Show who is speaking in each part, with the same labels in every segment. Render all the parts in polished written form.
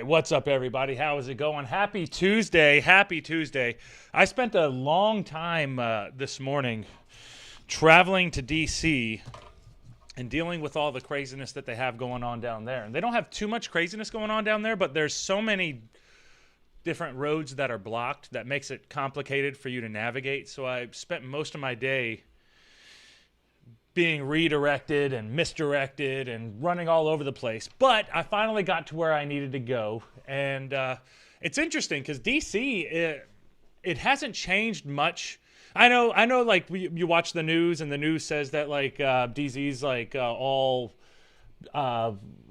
Speaker 1: What's up, everybody? How is it going? Happy Tuesday. Happy Tuesday. I spent a long time this morning traveling to D.C. and dealing with all the craziness that they have going on down there. And they don't have too much craziness going on down there, but there's so many different roads that are blocked that makes it complicated for you to navigate. So I spent most of my day being redirected and misdirected and running all over the place. But I finally got to where I needed to go. And it's interesting because DC, it hasn't changed much. I know. Like you watch the news, and the news says that like DZ's like all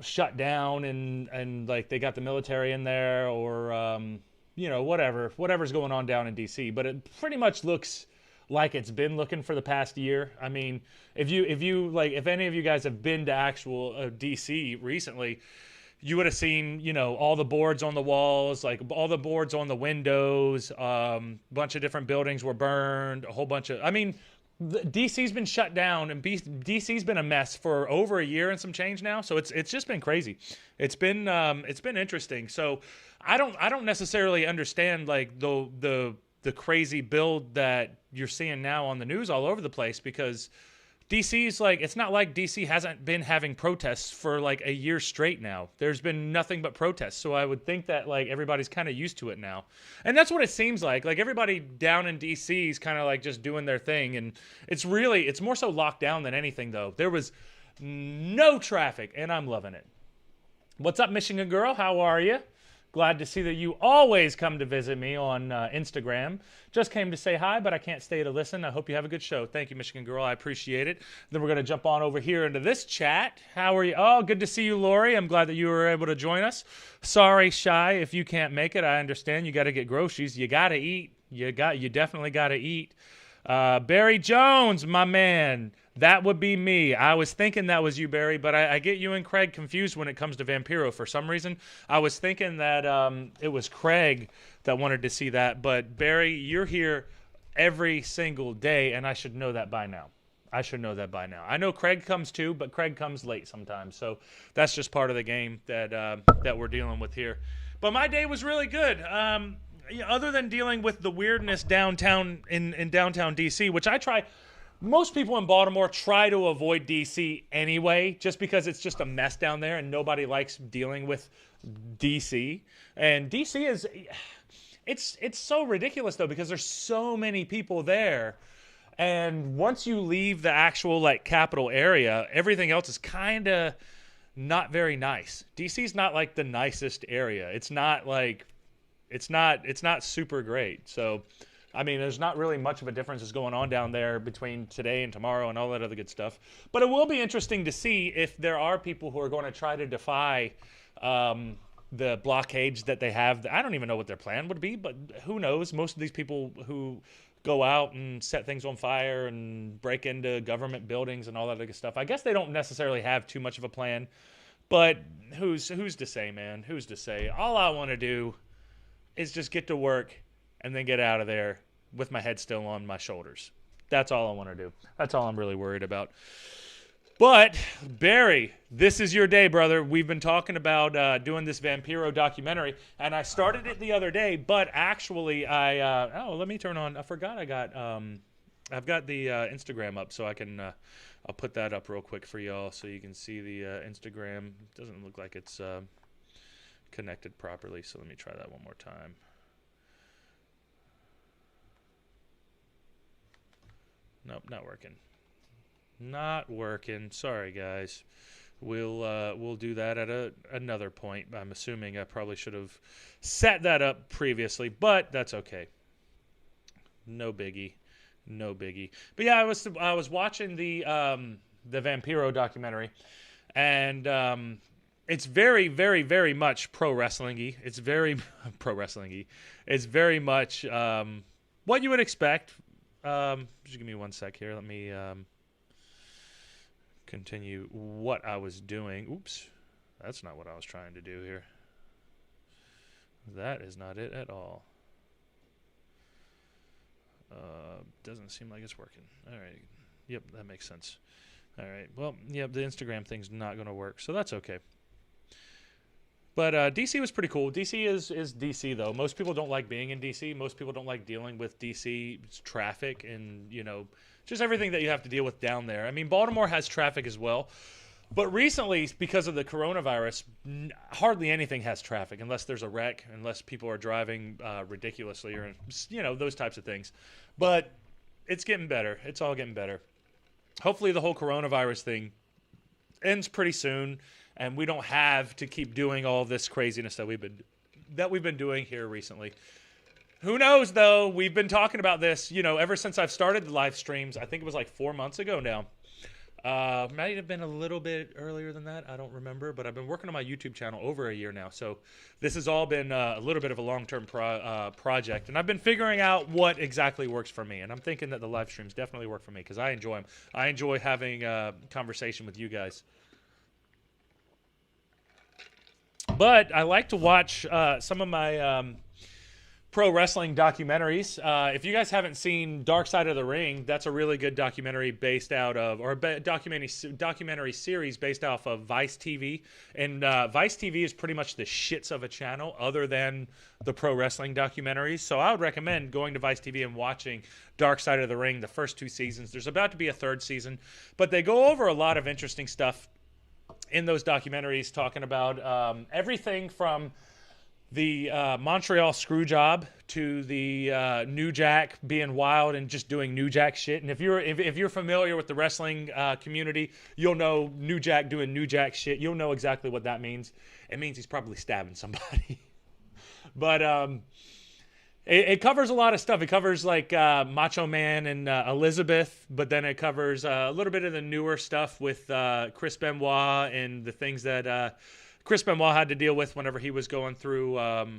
Speaker 1: shut down, and like they got the military in there, or you know, whatever's going on down in DC. But it pretty much looks like it's been looking for the past year. I mean, if you like, if any of you guys have been to actual DC recently, you would have seen, you know, all the boards on the walls, like all the boards on the windows, bunch of different buildings were burned, a whole bunch of, I mean, DC's been shut down, and DC's been a mess for over a year and some change now. So it's just been crazy. It's been interesting. So I don't necessarily understand like the crazy build that you're seeing now on the news all over the place, because DC's like, it's not like DC hasn't been having protests for like a year straight now. There's been nothing but protests. So I would think that like everybody's kind of used to it now. And that's what it seems like. Like everybody down in DC is kind of like just doing their thing. And it's more so locked down than anything though. There was no traffic and I'm loving it. What's up, Michigan girl? How are you? Glad to see that you always come to visit me on Instagram. Just came to say hi, but I can't stay to listen. I hope you have a good show. Thank you, Michigan girl. I appreciate it. Then we're going to jump on over here into this chat. How are you? Oh, good to see you, Lori. I'm glad that you were able to join us. Sorry, Shy, if you can't make it. I understand. You got to get groceries. You got to eat. You definitely got to eat. Barry Jones, my man. That would be me. I was thinking that was you, Barry, but I get you and Craig confused when it comes to Vampiro for some reason. I was thinking that it was Craig that wanted to see that, but Barry, you're here every single day, and I should know that by now. I know Craig comes too, but Craig comes late sometimes, so that's just part of the game that we're dealing with here. But my day was really good. Other than dealing with the weirdness downtown in downtown DC, which I try. Most people in Baltimore try to avoid DC anyway, just because it's just a mess down there and nobody likes dealing with DC. And DC is, it's so ridiculous though, because there's so many people there. And once you leave the actual like capital area, everything else is kind of not very nice. DC's not like the nicest area. It's not super great. So, I mean, there's not really much of a difference that's going on down there between today and tomorrow and all that other good stuff. But it will be interesting to see if there are people who are going to try to defy the blockades that they have. I don't even know what their plan would be, but who knows? Most of these people who go out and set things on fire and break into government buildings and all that other good stuff, I guess they don't necessarily have too much of a plan. But who's to say, man? Who's to say? All I want to do is just get to work and then get out of there with my head still on my shoulders. That's all I want to do. That's all I'm really worried about. But, Barry, this is your day, brother. We've been talking about doing this Vampiro documentary, and I started it the other day, but actually let me turn on. I forgot I've got the Instagram up, so I can, I'll put that up real quick for y'all so you can see the Instagram. It doesn't look like it's connected properly, so let me try that one more time. Nope, not working. Not working. Sorry, guys. We'll do that at another point. I'm assuming I probably should have set that up previously, but that's okay. No biggie. But yeah, I was watching the Vampiro documentary, and it's very, very, very much pro wrestling-y. It's very pro wrestling-y. It's very much what you would expect. Just give me 1 sec here. Let me continue what I was doing. Oops. That's not what I was trying to do here. That is not it at all. Doesn't seem like it's working. All right. Yep, that makes sense. All right. Well, yeah, the Instagram thing's not going to work, so that's okay. But DC was pretty cool. DC is DC, though. Most people don't like being in DC. Most people don't like dealing with DC traffic and, you know, just everything that you have to deal with down there. I mean, Baltimore has traffic as well. But recently, because of the coronavirus, hardly anything has traffic unless there's a wreck, unless people are driving ridiculously or, you know, those types of things. But it's getting better. It's all getting better. Hopefully the whole coronavirus thing ends pretty soon, and we don't have to keep doing all this craziness that we've been doing here recently. Who knows, though? We've been talking about this, ever since I've started the live streams. I think it was like 4 months ago now. Might have been a little bit earlier than that. I don't remember, but I've been working on my YouTube channel over a year now. So this has all been a little bit of a long-term project. And I've been figuring out what exactly works for me. And I'm thinking that the live streams definitely work for me because I enjoy them. I enjoy having a conversation with you guys. But I like to watch some of my pro wrestling documentaries. If you guys haven't seen Dark Side of the Ring, that's a really good documentary based out of, or a documentary series based off of Vice TV. And Vice TV is pretty much the shits of a channel other than the pro wrestling documentaries. So I would recommend going to Vice TV and watching Dark Side of the Ring, the first 2 seasons. There's about to be a 3rd season, but they go over a lot of interesting stuff in those documentaries, talking about everything from the Montreal screw job to the New Jack being wild and just doing New Jack shit. And if you're familiar with the wrestling community, you'll know New Jack doing New Jack shit. You'll know exactly what that means. It means he's probably stabbing somebody. But it covers a lot of stuff. It covers like Macho Man and Elizabeth, but then it covers a little bit of the newer stuff with Chris Benoit and the things that Chris Benoit had to deal with whenever he was going through all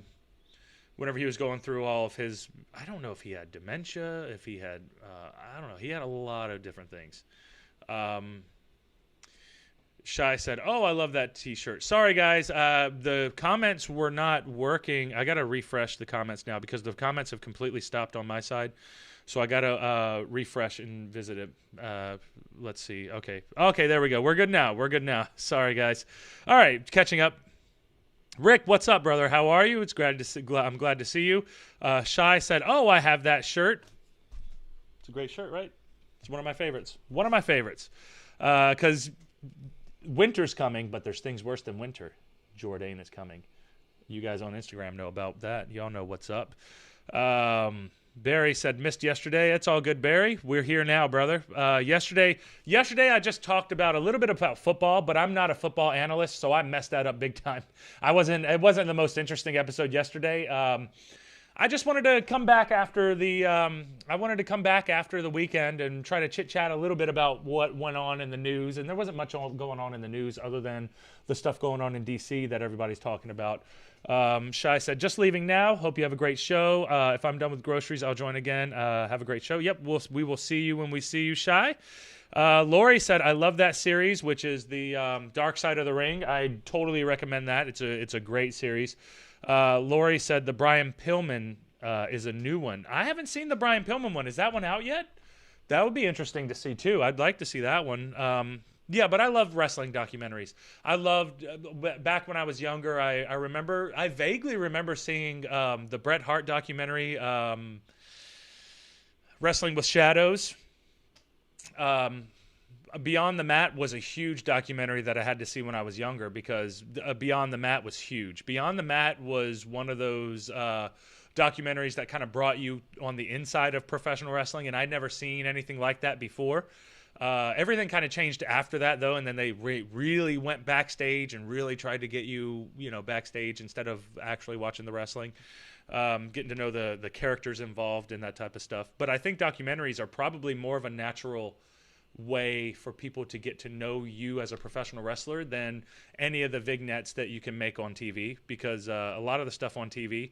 Speaker 1: of his, I don't know if he had dementia, if he had, I don't know. He had a lot of different things. Shy said, "Oh, I love that t-shirt." Sorry, guys. The comments were not working. I got to refresh the comments now because the comments have completely stopped on my side. So I got to refresh and visit it. Let's see. Okay, there we go. We're good now. Sorry, guys. All right, catching up. Rick, what's up, brother? How are you? I'm glad to see you. Shy said, "Oh, I have that shirt." It's a great shirt, right? It's one of my favorites. Because winter's coming, but there's things worse than winter. Jordane is coming. You guys on Instagram know about that. Y'all know what's up. Barry said, "Missed yesterday." It's all good, Barry. We're here now, brother. Yesterday I just talked about a little bit about football, but I'm not a football analyst, so I messed that up big time. It wasn't the most interesting episode yesterday. I just wanted to come back after the weekend and try to chit chat a little bit about what went on in the news. And there wasn't much going on in the news other than the stuff going on in DC that everybody's talking about. Shy said, "Just leaving now. Hope you have a great show. If I'm done with groceries, I'll join again. Have a great show." Yep, we will see you when we see you, Shy. Lori said, "I love that series, which is the Dark Side of the Ring. I totally recommend that. It's a great series." Lori said the Brian Pillman is a new one. I haven't seen the Brian Pillman one. Is that one out yet? That would be interesting to see too. I'd like to see that one. Yeah, but I love wrestling documentaries. I loved back when I was younger. I vaguely remember seeing the Bret Hart documentary, Wrestling with Shadows. Beyond the Mat was a huge documentary that I had to see when I was younger because Beyond the Mat was huge. Beyond the Mat was one of those documentaries that kind of brought you on the inside of professional wrestling, and I'd never seen anything like that before. Everything kind of changed after that, though, and then they really went backstage and really tried to get you, backstage instead of actually watching the wrestling, getting to know the characters involved and that type of stuff. But I think documentaries are probably more of a natural way for people to get to know you as a professional wrestler than any of the vignettes that you can make on TV, because a lot of the stuff on TV,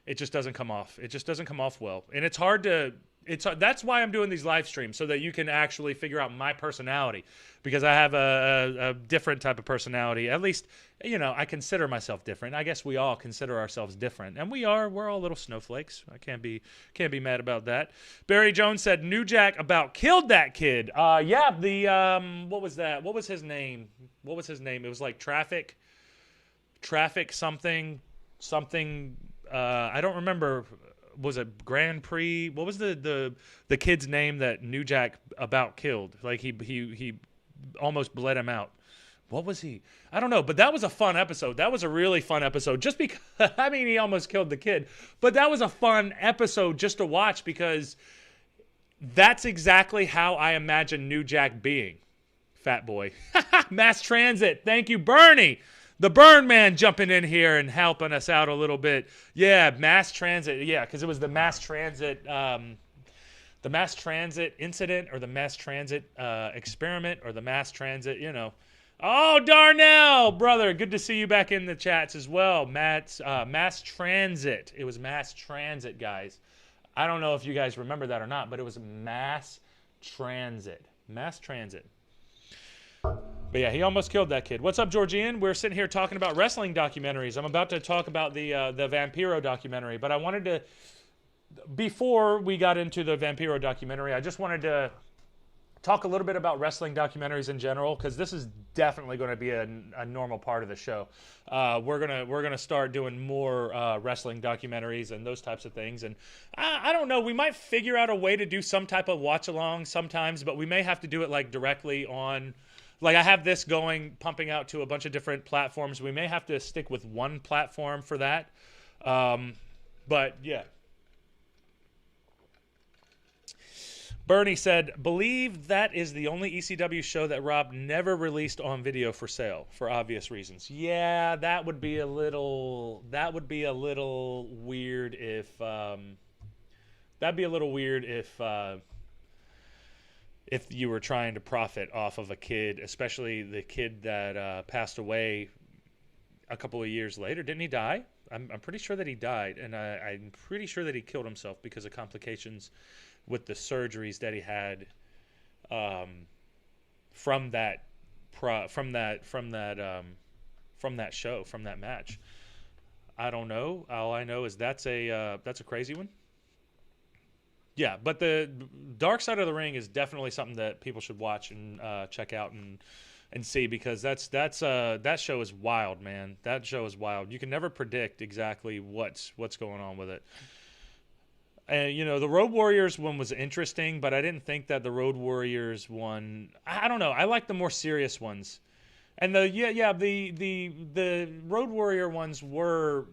Speaker 1: it just doesn't come off. It just doesn't come off well. And it's hard to... That's why I'm doing these live streams, so that you can actually figure out my personality, because I have a different type of personality. At least, I consider myself different. I guess we all consider ourselves different, and we're all little snowflakes. I can't be mad about that. Barry Jones said New Jack about killed that kid. Yeah, what was that? What was his name? It was like traffic something. I don't remember. Was it Grand Prix? What was the kid's name that New Jack about killed? Like he almost bled him out. What was he? I don't know, but that was a fun episode. That was a really fun episode just because, he almost killed the kid, but that was a fun episode just to watch because that's exactly how I imagine New Jack being. Fat boy. Mass transit. Thank you, Bernie. The Burn Man jumping in here and helping us out a little bit. Yeah, mass transit. Yeah, because it was the mass transit incident, or the mass transit experiment, or the mass transit, Oh, Darnell, brother, good to see you back in the chats as well. Mass transit. It was mass transit, guys. I don't know if you guys remember that or not, but it was mass transit. Mass transit. But yeah, he almost killed that kid. What's up, Georgian? We're sitting here talking about wrestling documentaries. I'm about to talk about the Vampiro documentary, but I wanted to, before we got into the Vampiro documentary, I just wanted to talk a little bit about wrestling documentaries in general, because this is definitely going to be a normal part of the show. We're gonna start doing more wrestling documentaries and those types of things. And I don't know, we might figure out a way to do some type of watch along sometimes, but we may have to do it like directly on. Like I have this pumping out to a bunch of different platforms. We may have to stick with one platform for that. But yeah. Bernie said, believe that is the only ECW show that Rob never released on video for sale for obvious reasons. Yeah, that would be a little weird if you were trying to profit off of a kid, especially the kid that passed away a couple of years later. Didn't he die? I'm pretty sure that he died, and I'm pretty sure that he killed himself because of complications with the surgeries that he had from that show, from that match. I don't know. All I know is that's a crazy one. Yeah, but the Dark Side of the Ring is definitely something that people should watch and check out and see, because that show is wild, man. That show is wild. You can never predict exactly what's going on with it. And the Road Warriors one was interesting, but I didn't think that the Road Warriors one. I don't know. I like the more serious ones, and the Road Warrior ones were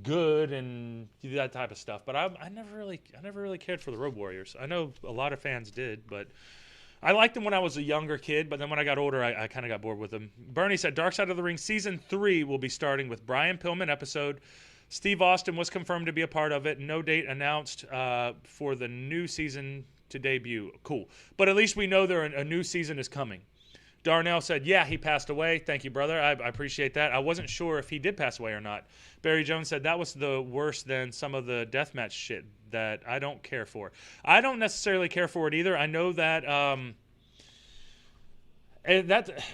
Speaker 1: good and that type of stuff. But I never really cared for the Road Warriors. I know a lot of fans did, but I liked them when I was a younger kid. But then when I got older, I kind of got bored with them. Bernie said Dark Side of the Ring season 3 will be starting with Brian Pillman episode. Steve Austin was confirmed to be a part of it. No date announced for the new season to debut. Cool. But at least we know a new season is coming. Darnell said, yeah, he passed away. Thank you, brother. I appreciate that. I wasn't sure if he did pass away or not. Barry Jones said that was the worse than some of the deathmatch shit that I don't care for. I don't necessarily care for it either. I know that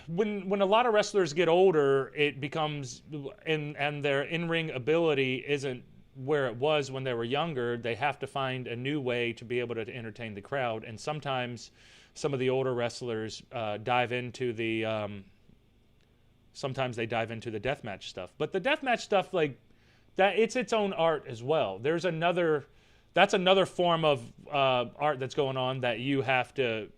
Speaker 1: when a lot of wrestlers get older, it becomes and their in-ring ability isn't where it was when they were younger. They have to find a new way to be able to entertain the crowd, and sometimes some of the older wrestlers dive into the deathmatch stuff. But the deathmatch stuff, like that, it's its own art as well. That's another form of art that's going on that you have to.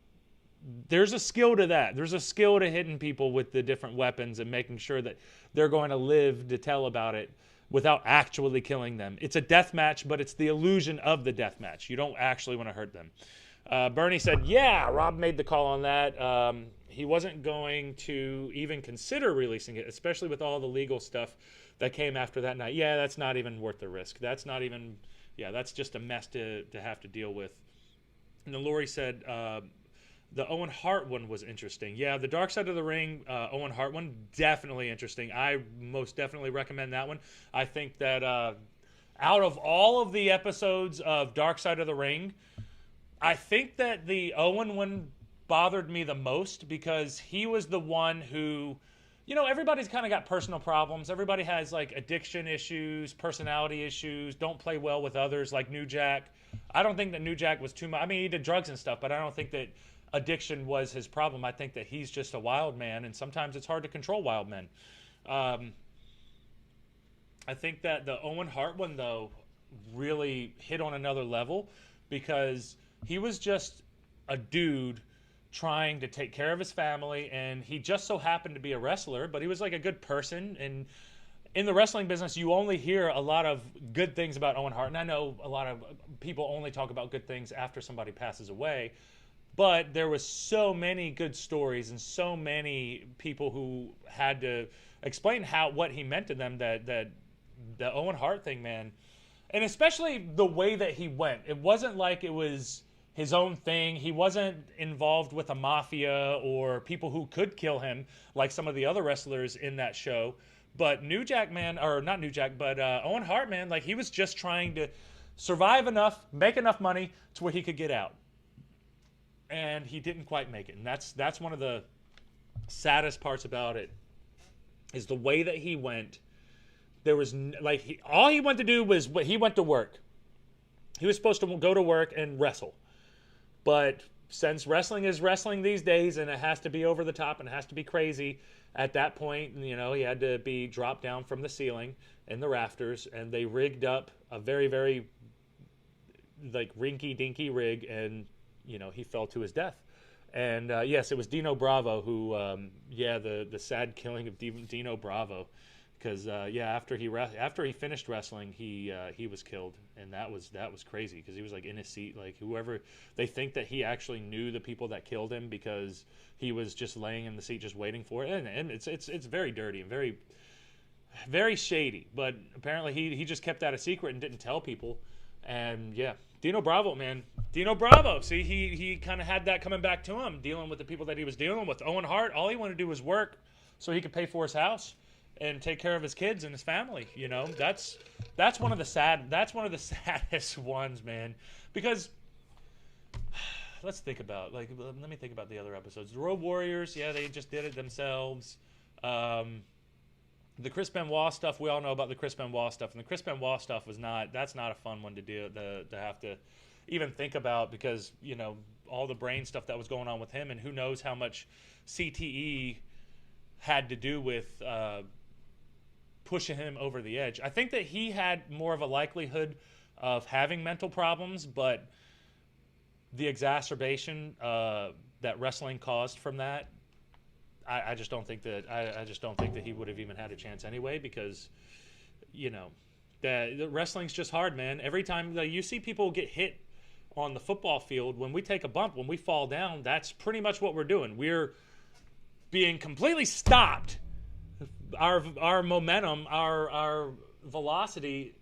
Speaker 1: There's a skill to that. There's a skill to hitting people with the different weapons and making sure that they're going to live to tell about it without actually killing them. It's a death match, but it's the illusion of the death match. You don't actually want to hurt them. Bernie said, yeah, Rob made the call on that. He wasn't going to even consider releasing it, especially with all the legal stuff that came after that night. Yeah, that's not even worth the risk. That's just a mess to have to deal with. And then Lori said, the Owen Hart one was interesting. Yeah, the Dark Side of the Ring, Owen Hart one, definitely interesting. I most definitely recommend that one. I think that out of all of the episodes of Dark Side of the Ring, I think that the Owen one bothered me the most, because he was the one who, everybody's kind of got personal problems. Everybody has like addiction issues, personality issues, don't play well with others, like New Jack. I don't think that New Jack was too much. I mean, he did drugs and stuff, but I don't think that addiction was his problem. I think that he's just a wild man, and sometimes it's hard to control wild men. I think that the Owen Hart one, though, really hit on another level, because he was just a dude trying to take care of his family, and he just so happened to be a wrestler, but he was like a good person. And in the wrestling business, you only hear a lot of good things about Owen Hart, and I know a lot of people only talk about good things after somebody passes away. But there was so many good stories and so many people who had to explain what he meant to them, that the Owen Hart thing, man. And especially the way that he went. It wasn't like it was his own thing. He wasn't involved with a mafia or people who could kill him like some of the other wrestlers in that show. But New Jack, man, or not New Jack, but Owen Hart, man, like he was just trying to survive enough, make enough money to where he could get out. And he didn't quite make it. And that's one of the saddest parts about it, is the way that he went. There was all he went to do was he went to work. He was supposed to go to work and wrestle. But since wrestling is wrestling these days, and it has to be over the top and it has to be crazy, at that point, he had to be dropped down from the ceiling and the rafters, and they rigged up a very, very rinky-dinky rig, and he fell to his death. And yes, it was Dino Bravo who, the sad killing of Dino Bravo. Because after he finished wrestling, he was killed, and that was crazy, because he was like in his seat, like whoever they think that he actually knew the people that killed him, because he was just laying in the seat just waiting for it, and it's very dirty and very, very shady. But apparently he just kept that a secret and didn't tell people. And yeah, Dino Bravo, man, Dino Bravo. See, he kind of had that coming back to him, dealing with the people that he was dealing with. Owen Hart, all he wanted to do was work so he could pay for his house and take care of his kids and his family. That's one of the saddest ones, man. Because let me think about the other episodes. The Road Warriors, they just did it themselves. The Chris Benoit stuff, we all know about the Chris Benoit stuff, and the Chris Benoit stuff that's not a fun one to do, to have to even think about, because all the brain stuff that was going on with him, and who knows how much CTE had to do with pushing him over the edge. I think that he had more of a likelihood of having mental problems, but the exacerbation that wrestling caused from that, I just don't think that he would have even had a chance anyway, because the wrestling's just hard, man. Every time you see people get hit on the football field, when we take a bump, when we fall down, that's pretty much what we're doing. We're being completely stopped. Our momentum, our velocity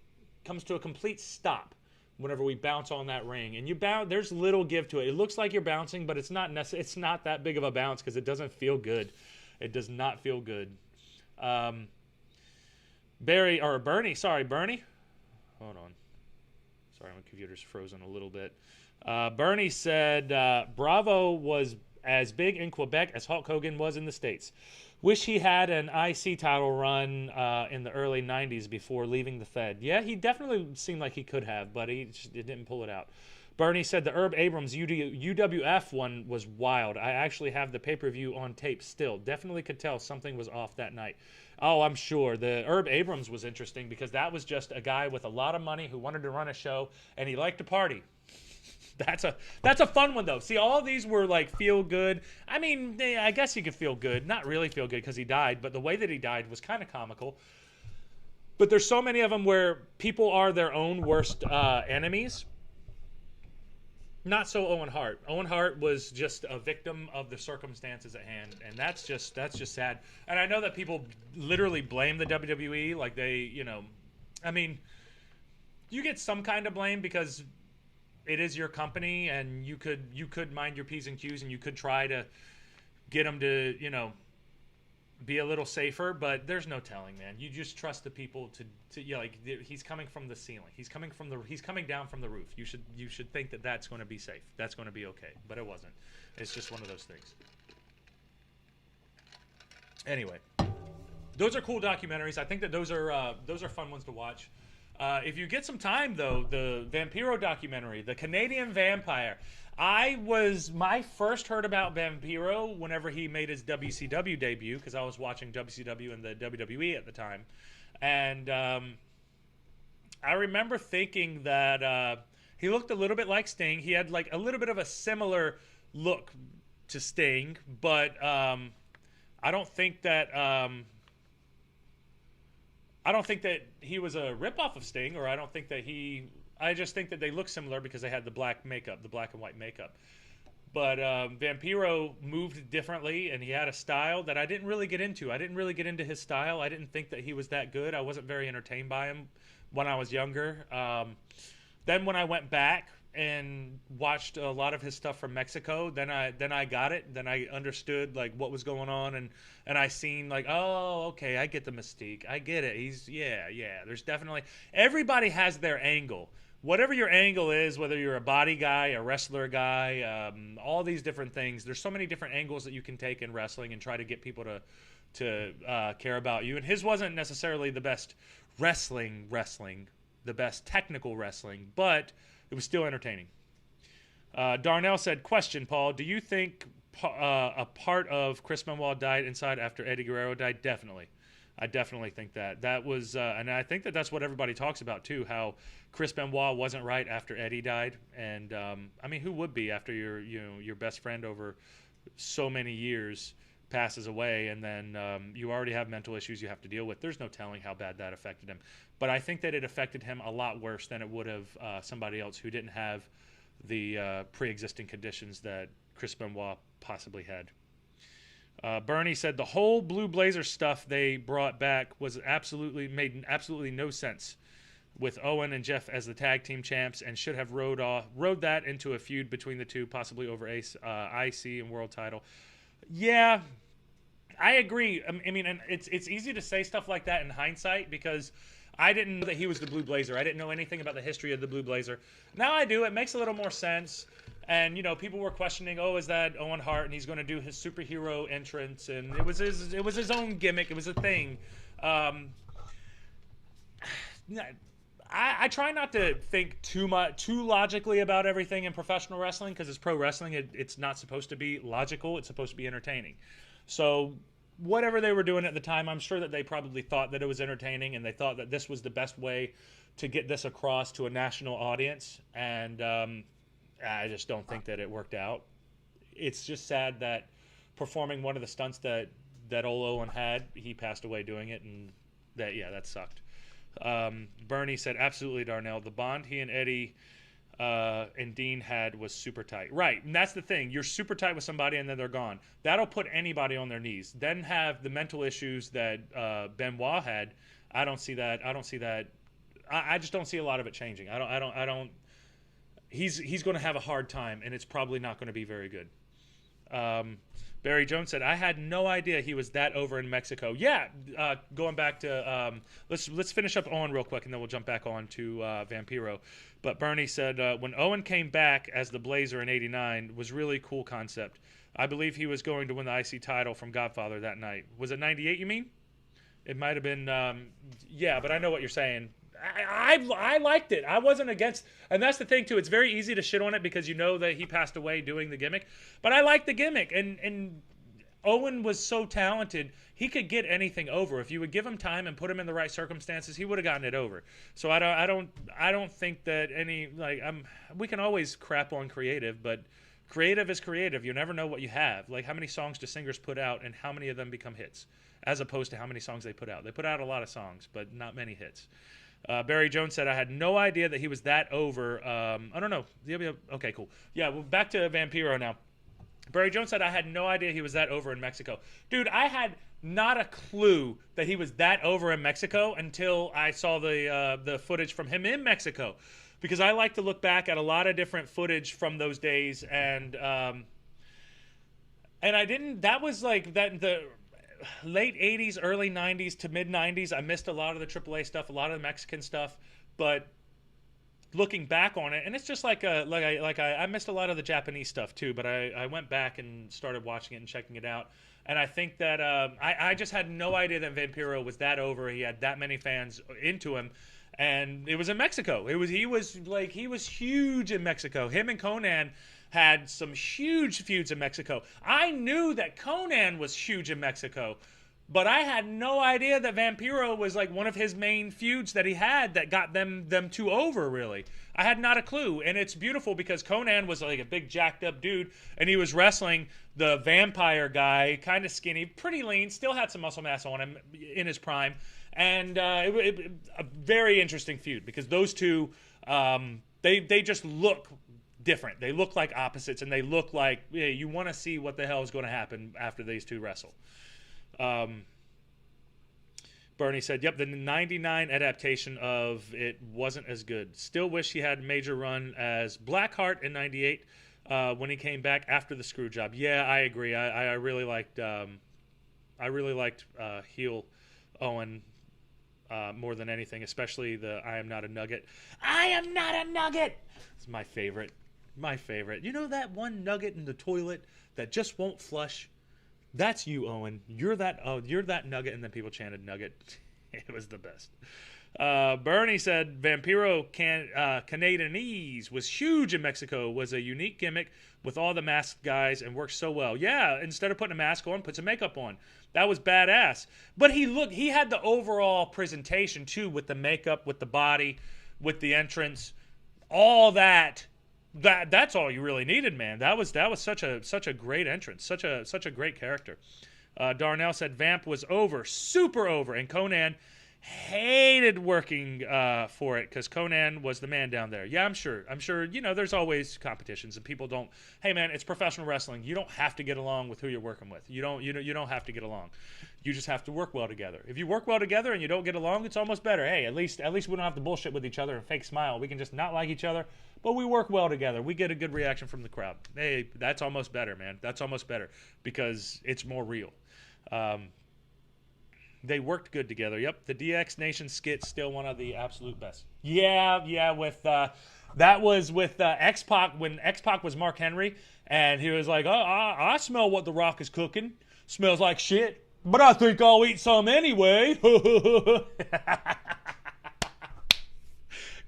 Speaker 1: comes to a complete stop whenever we bounce on that ring. And there's little give to it. It looks like you're bouncing, but it's not that big of a bounce, because it doesn't feel good. It does not feel good. Bernie. Hold on. Sorry, my computer's frozen a little bit. Bernie said Bravo was as big in Quebec as Hulk Hogan was in the States. Wish he had an IC title run in the early 90s before leaving the Fed. Yeah, he definitely seemed like he could have, but he didn't pull it out. Bernie said the Herb Abrams UWF one was wild. I actually have the pay-per-view on tape still. Definitely could tell something was off that night. Oh, I'm sure. The Herb Abrams was interesting, because that was just a guy with a lot of money who wanted to run a show, and he liked to party. That's a fun one, though. See, all of these were like feel good. I mean, I guess you could feel good. Not really feel good, because he died, but the way that he died was kind of comical. But there's so many of them where people are their own worst enemies. Not so Owen Hart. Owen Hart was just a victim of the circumstances at hand, and that's just sad. And I know that people literally blame the WWE, like I mean, you get some kind of blame, because it is your company, and you could mind your P's and Q's, and you could try to get them to be a little safer, but there's no telling, man. You just trust the people to he's coming from the ceiling. He's coming down from the roof. You should think that that's going to be safe. That's going to be okay, but it wasn't. It's just one of those things. Anyway, those are cool documentaries. I think that those are fun ones to watch. If you get some time, though, the Vampiro documentary, The Canadian Vampire. I first heard about Vampiro whenever he made his WCW debut, because I was watching WCW and the WWE at the time. And I remember thinking that he looked a little bit like Sting. He had like a little bit of a similar look to Sting, but I don't think that he was a ripoff of Sting, or I just think that they look similar because they had the black makeup, the black and white makeup. But Vampiro moved differently, and he had a style that I didn't really get into. I didn't really get into his style. I didn't think that he was that good. I wasn't very entertained by him when I was younger. Then when I went back and watched a lot of his stuff from Mexico, then I got it. Then I understood like what was going on, and I seen like, oh, okay, I get the mystique. I get it. He's yeah. There's definitely, everybody has their angle. Whatever your angle is, whether you're a body guy, a wrestler guy, all these different things. There's so many different angles that you can take in wrestling and try to get people to care about you. And his wasn't necessarily the best wrestling, the best technical wrestling, but it was still entertaining. Darnell said, question, Paul, do you think a part of Chris Benoit died inside after Eddie Guerrero died? Definitely. I definitely think that. That was, and I think that that's what everybody talks about, too, how Chris Benoit wasn't right after Eddie died. And, I mean, who would be after your best friend over so many years passes away, and then you already have mental issues you have to deal with? There's no telling how bad that affected him. But I think that it affected him a lot worse than it would have somebody else who didn't have the pre-existing conditions that Chris Benoit possibly had. Bernie said the whole Blue Blazer stuff they brought back was made absolutely no sense with Owen and Jeff as the tag team champs, and should have rode that into a feud between the two, possibly over IC and world title. Yeah, I agree. I mean, and it's easy to say stuff like that in hindsight, because I didn't know that he was the Blue Blazer. I didn't know anything about the history of the Blue Blazer. Now I do. It makes a little more sense. And, people were questioning, oh, is that Owen Hart, and he's going to do his superhero entrance, and it was his own gimmick. It was a thing. I try not to think too logically about everything in professional wrestling, because it's pro wrestling. It's not supposed to be logical. It's supposed to be entertaining. So whatever they were doing at the time, I'm sure that they probably thought that it was entertaining, and they thought that this was the best way to get this across to a national audience. And I just don't think that it worked out. It's just sad that performing one of the stunts that old Owen had, he passed away doing it, and that sucked. Bernie said, absolutely, Darnell. The bond he and Eddie and Dean had was super tight. Right, and that's the thing. You're super tight with somebody, and then they're gone. That'll put anybody on their knees. Then have the mental issues that Benoit had. I don't see that. I just don't see a lot of it changing. I don't. He's going to have a hard time, and it's probably not going to be very good. Barry Jones said, I had no idea he was that over in Mexico. Yeah, going back to let's finish up Owen real quick, and then we'll jump back on to Vampiro. But Bernie said, when Owen came back as the Blazer in '89, was really cool concept. I believe he was going to win the IC title from Godfather that night. Was it '98, you mean? It might have been, yeah, but I know what you're saying. I liked it. I wasn't against, and that's the thing too. It's very easy to shit on it because you know that he passed away doing the gimmick. But I liked the gimmick, and Owen was so talented. He could get anything over if you would give him time and put him in the right circumstances. He would have gotten it over. So I don't think that we can always crap on creative, but creative is creative. You never know what you have. Like, how many songs do singers put out, and how many of them become hits, as opposed to how many songs they put out. They put out a lot of songs, but not many hits. Barry Jones said, I had no idea that he was that over. I don't know. Okay, cool. Yeah, well, back to Vampiro now. Barry Jones said, I had no idea he was that over in Mexico. Dude, I had not a clue that he was that over in Mexico until I saw the footage from him in Mexico. Because I like to look back at a lot of different footage from those days. And I didn't, that was like that, the late 80s, early 90s to mid 90s, I missed a lot of the AAA stuff, a lot of the Mexican stuff, but looking back on it, and it's just I missed a lot of the Japanese stuff too, but I went back and started watching it and checking it out, and I think that I just had no idea that Vampiro was that over. He had that many fans into him, and it was in Mexico. He was huge in Mexico. Him and Conan had some huge feuds in Mexico. I knew that Conan was huge in Mexico, but I had no idea that Vampiro was like one of his main feuds that he had that got them two over, really. I had not a clue, and it's beautiful because Conan was like a big jacked up dude, and he was wrestling the vampire guy, kind of skinny, pretty lean, still had some muscle mass on him in his prime, and a very interesting feud because those two, they just look different. They look like opposites, and they look like you want to see what the hell is going to happen after these two wrestle. Bernie said, yep, the 99 adaptation of it wasn't as good. Still wish he had major run as Blackheart in 98 when he came back after the screw job. Yeah, I agree. I really liked heel Owen more than anything, especially the I am not a nugget. I am not a nugget! It's my favorite. My favorite. You know that one nugget in the toilet that just won't flush? That's you, Owen. You're that nugget, and then people chanted nugget. It was the best. Bernie said Vampiro Canadianese was huge in Mexico, was a unique gimmick with all the masked guys and worked so well. Yeah, instead of putting a mask on, put some makeup on. That was badass. But he had the overall presentation too, with the makeup, with the body, with the entrance, all that. That's all you really needed, man. That was such a great entrance, such a great character. Darnell said Vamp was over, super over, and Conan hated working for it because Conan was the man down there. Yeah, I'm sure. You know, there's always competitions, and people don't. Hey, man, it's professional wrestling. You don't have to get along with who you're working with. You don't have to get along. You just have to work well together. If you work well together and you don't get along, it's almost better. Hey, at least we don't have to bullshit with each other and fake smile. We can just not like each other, but we work well together. We get a good reaction from the crowd. Hey, that's almost better, man. That's almost better because it's more real. They worked good together. Yep, the DX Nation skit still one of the absolute best. Yeah. With that was with X-Pac when X-Pac was Mark Henry, and he was like, "Oh, I smell what The Rock is cooking. Smells like shit, but I think I'll eat some anyway."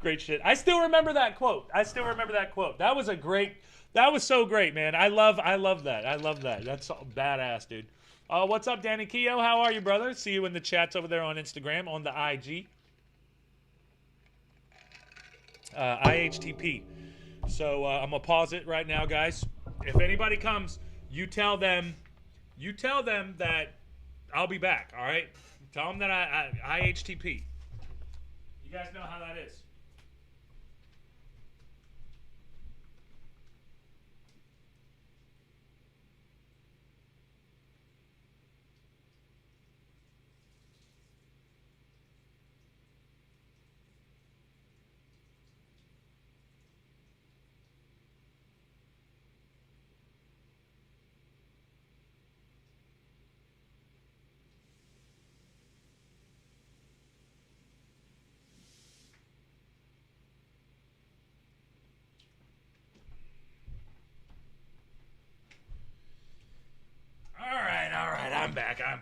Speaker 1: Great shit. I still remember that quote. That was so great, man. I love that. That's so badass, dude. What's up, Danny Keogh? How are you, brother? See you in the chats over there on Instagram, on the IG. IHTP. So I'm going to pause it right now, guys. If anybody comes, you tell them that I'll be back, all right? Tell them that I IHTP. You guys know how that is. I'm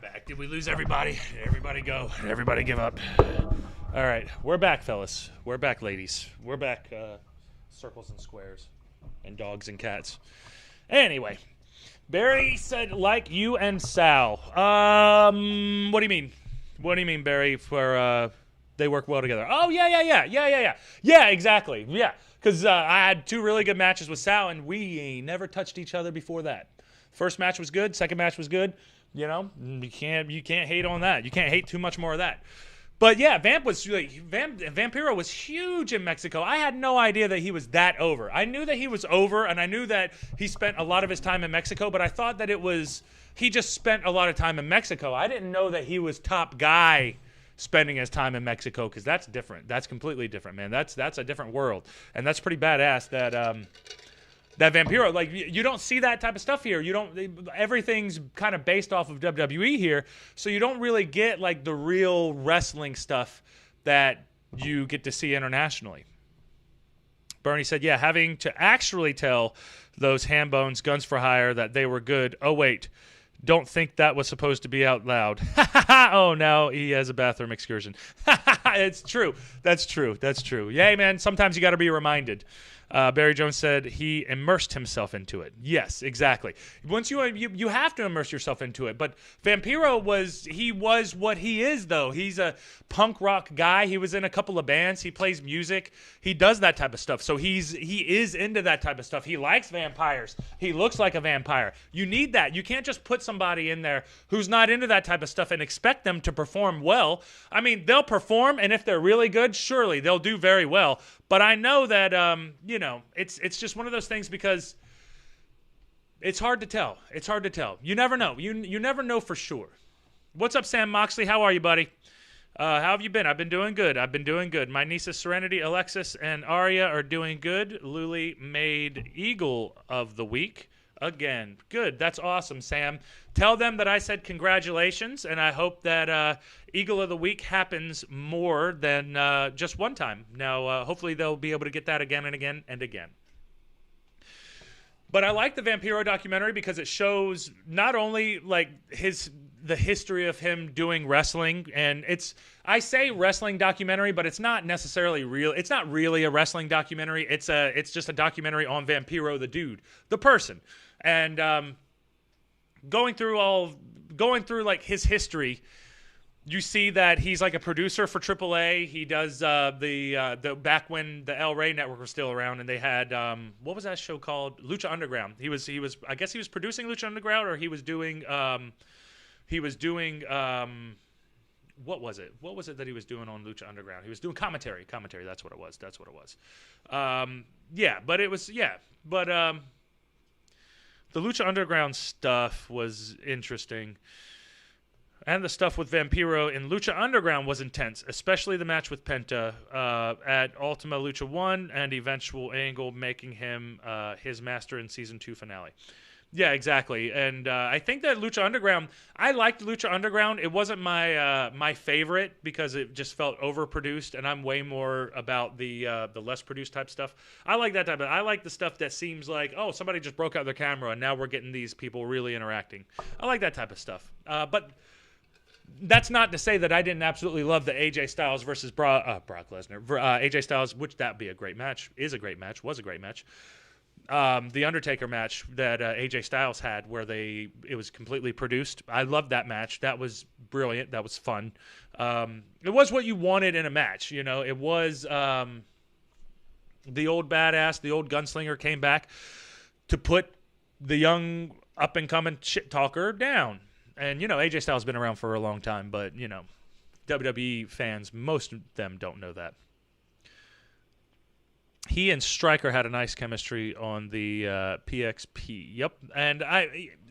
Speaker 1: back. Did we lose everybody? Did everybody go? Did everybody give up? All right. We're back, fellas. We're back, ladies. We're back, circles and squares and dogs and cats. Anyway, Barry said, like you and Sal. What do you mean? What do you mean, Barry, for they work well together? Oh, yeah. Yeah, exactly. Yeah, because I had two really good matches with Sal, and we ain't never touched each other before that. First match was good. Second match was good. You know, you can't hate on that. You can't hate too much more of that. But yeah, Vampiro was huge in Mexico. I had no idea that he was that over. I knew that he was over, and I knew that he spent a lot of his time in Mexico, but I thought that he just spent a lot of time in Mexico. I didn't know that he was top guy spending his time in Mexico, because that's different. That's completely different, man. That's a different world, and that's pretty badass that Vampiro, like, you don't see that type of stuff here. Everything's kind of based off of WWE here, so you don't really get, like, the real wrestling stuff that you get to see internationally. Bernie said, yeah, having to actually tell those ham bones Guns for Hire that they were good. Oh, wait, don't think that was supposed to be out loud. Oh, now he has a bathroom excursion. It's true. That's true. Yeah, man, sometimes you got to be reminded. Barry Jones said he immersed himself into it. Yes, exactly. Once you have to immerse yourself into it. But Vampiro was what he is, though. He's a punk rock guy. He was in a couple of bands. He plays music. He does that type of stuff. So he is into that type of stuff. He likes vampires. He looks like a vampire. You need that. You can't just put somebody in there who's not into that type of stuff and expect them to perform well. I mean, they'll perform, and if they're really good, surely they'll do very well. But I know that, you know, it's just one of those things because it's hard to tell. It's hard to tell. You never know. You never know for sure. What's up, Sam Moxley? How are you, buddy? How have you been? I've been doing good. My nieces Serenity, Alexis, and Aria are doing good. Luli made Eagle of the Week again. Good. That's awesome, Sam. Tell them that I said congratulations, and I hope that Eagle of the Week happens more than just one time. Now, hopefully they'll be able to get that again and again and again. But I like the Vampiro documentary because it shows not only like the history of him doing wrestling, and I say wrestling documentary, but it's not necessarily real. It's not really a wrestling documentary. It's just a documentary on Vampiro, the dude, the person, and going through like his history. You see that he's like a producer for AAA. He does the back when the El Rey network was still around, and they had what was that show called? Lucha Underground. He was I guess he was producing Lucha Underground, or he was doing what was it? What was it that he was doing on Lucha Underground? He was doing commentary. That's what it was. The Lucha Underground stuff was interesting. And the stuff with Vampiro in Lucha Underground was intense, especially the match with Penta at Ultima Lucha 1 and eventual Angle making him his master in Season 2 finale. Yeah, exactly. And I think that Lucha Underground, I liked Lucha Underground. It wasn't my favorite because it just felt overproduced, and I'm way more about the less produced type stuff. I like that type of. I like the stuff that seems like, oh, somebody just broke out their camera and now we're getting these people really interacting. I like that type of stuff. But that's not to say that I didn't absolutely love the AJ Styles versus Brock Lesnar. AJ Styles, which that'd be a great match, was a great match. The Undertaker match that AJ Styles had, where it was completely produced. I loved that match. That was brilliant. That was fun. It was what you wanted in a match. You know, it was the old badass, the old gunslinger came back to put the young up and coming shit talker down. And you know, AJ Styles has been around for a long time, but you know, WWE fans, most of them don't know that. He and Stryker had a nice chemistry on the PXP. Yep. And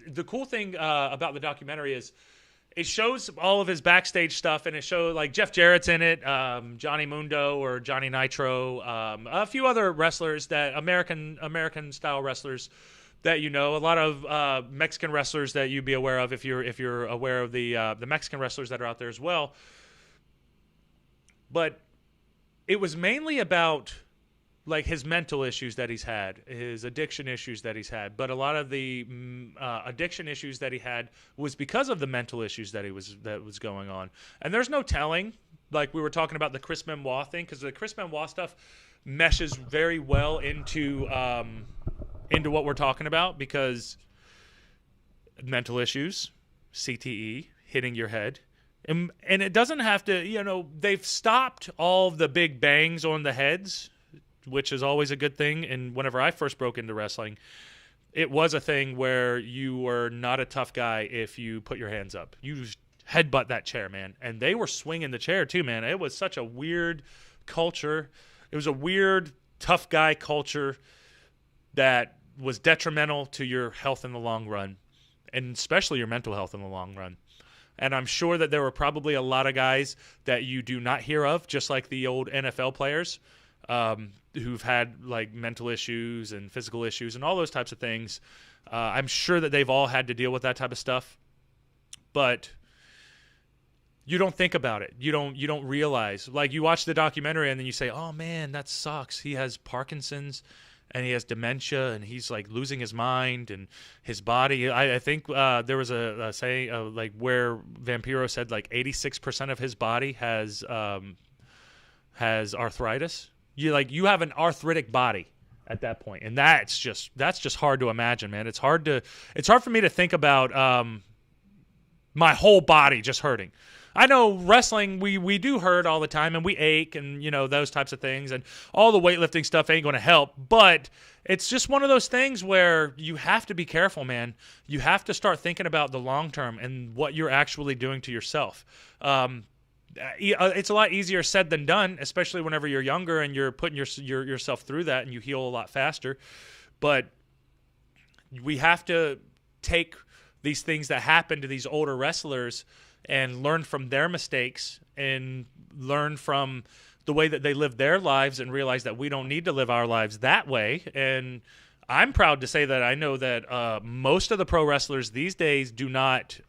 Speaker 1: the cool thing about the documentary is it shows all of his backstage stuff, and it shows like Jeff Jarrett's in it, Johnny Mundo or Johnny Nitro, a few other wrestlers that American style wrestlers that you know, a lot of Mexican wrestlers that you'd be aware of if you're aware of the Mexican wrestlers that are out there as well. But it was mainly about like his mental issues that he's had, his addiction issues that he's had. But a lot of the addiction issues that he had was because of the mental issues that was going on. And there's no telling, like we were talking about the Chris Benoit thing, because the Chris Benoit stuff meshes very well into what we're talking about, because mental issues, CTE, hitting your head. And it doesn't have to, you know, they've stopped all the big bangs on the heads, which is always a good thing. And whenever I first broke into wrestling, it was a thing where you were not a tough guy if you put your hands up. You just headbutt that chair, man. And they were swinging the chair too, man. It was such a weird culture. It was a weird, tough guy culture that was detrimental to your health in the long run, and especially your mental health in the long run. And I'm sure that there were probably a lot of guys that you do not hear of, just like the old NFL players, who've had like mental issues and physical issues and all those types of things. I'm sure that they've all had to deal with that type of stuff, but you don't think about it. You don't realize, like you watch the documentary and then you say, oh man, that sucks. He has Parkinson's and he has dementia and he's like losing his mind and his body. I think there was a saying like where Vampiro said like 86% of his body has arthritis. You have an arthritic body at that point, and that's just hard to imagine, man. It's hard for me to think about my whole body just hurting. I know wrestling, we do hurt all the time, and we ache, and you know those types of things, and all the weightlifting stuff ain't going to help. But it's just one of those things where you have to be careful, man. You have to start thinking about the long term and what you're actually doing to yourself. it's a lot easier said than done, especially whenever you're younger and you're putting yourself through that and you heal a lot faster. But we have to take these things that happen to these older wrestlers and learn from their mistakes and learn from the way that they live their lives and realize that we don't need to live our lives that way. And I'm proud to say that I know that most of the pro wrestlers these days do not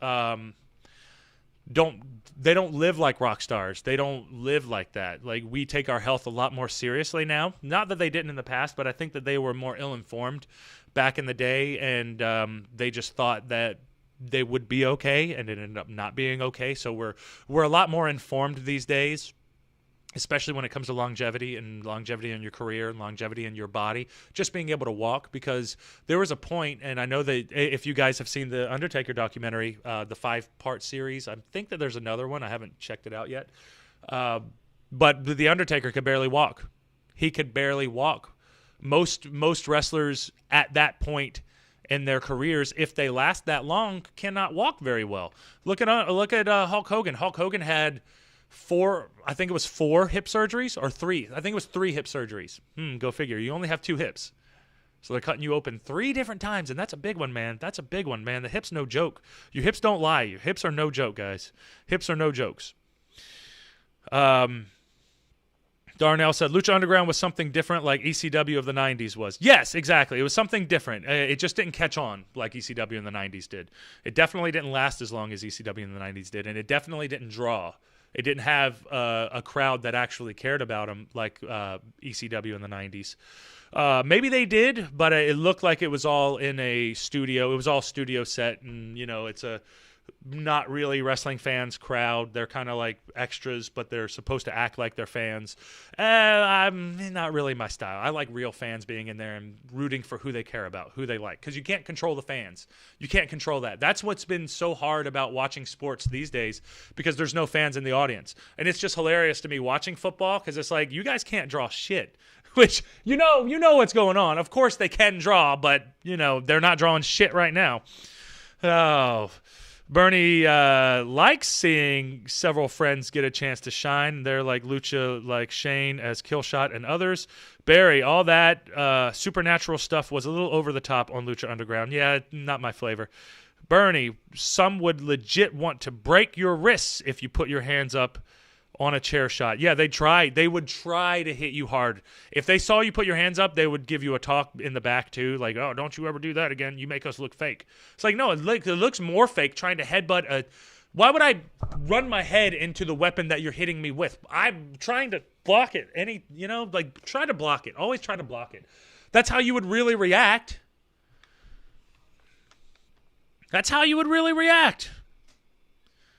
Speaker 1: don't live like rock stars. They don't live like that. Like, we take our health a lot more seriously now. Not that they didn't in the past, but I think that they were more ill-informed back in the day, and they just thought that they would be okay, and it ended up not being okay. So we're a lot more informed these days, especially when it comes to longevity in your career and longevity in your body, just being able to walk. Because there was a point, and I know that if you guys have seen the Undertaker documentary, the 5-part series, I think that there's another one. I haven't checked it out yet. But the Undertaker could barely walk. He could barely walk. Most wrestlers at that point in their careers, if they last that long, cannot walk very well. Look at Hulk Hogan. Hulk Hogan had 4 hip surgeries, or 3. I think it was 3 hip surgeries. Go figure. You only have 2 hips. So they're cutting you open 3 different times, and that's a big one, man. That's a big one, man. The hip's no joke. Your hips don't lie. Your hips are no joke, guys. Hips are no jokes. Darnell said, Lucha Underground was something different like ECW of the 90s was. Yes, exactly. It was something different. It just didn't catch on like ECW in the 90s did. It definitely didn't last as long as ECW in the 90s did, and it definitely didn't draw. It didn't have a crowd that actually cared about him like ECW in the 90s. Maybe they did, but it looked like it was all in a studio. It was all studio set, and, it's a not really wrestling fans crowd. They're kind of like extras, but they're supposed to act like they're fans. I'm not really my style. I like real fans being in there and rooting for who they care about, who they like, because you can't control the fans. You can't control that. That's what's been so hard about watching sports these days, because there's no fans in the audience. And it's just hilarious to me watching football, because it's like, you guys can't draw shit. Which, you know what's going on. Of course they can draw, but, they're not drawing shit right now. Oh, Bernie likes seeing several friends get a chance to shine. They're like Lucha, like Shane as Killshot and others. Barry, all that supernatural stuff was a little over the top on Lucha Underground. Yeah, not my flavor. Bernie, some would legit want to break your wrists if you put your hands up on a chair shot. Yeah, they would try to hit you hard. If they saw you put your hands up, they would give you a talk in the back too, like, oh, don't you ever do that again. You make us look fake. It's like, no, it looks more fake trying to headbutt why would I run my head into the weapon that you're hitting me with? I'm trying to block it. Try to block it. Always try to block it. That's how you would really react. That's how you would really react.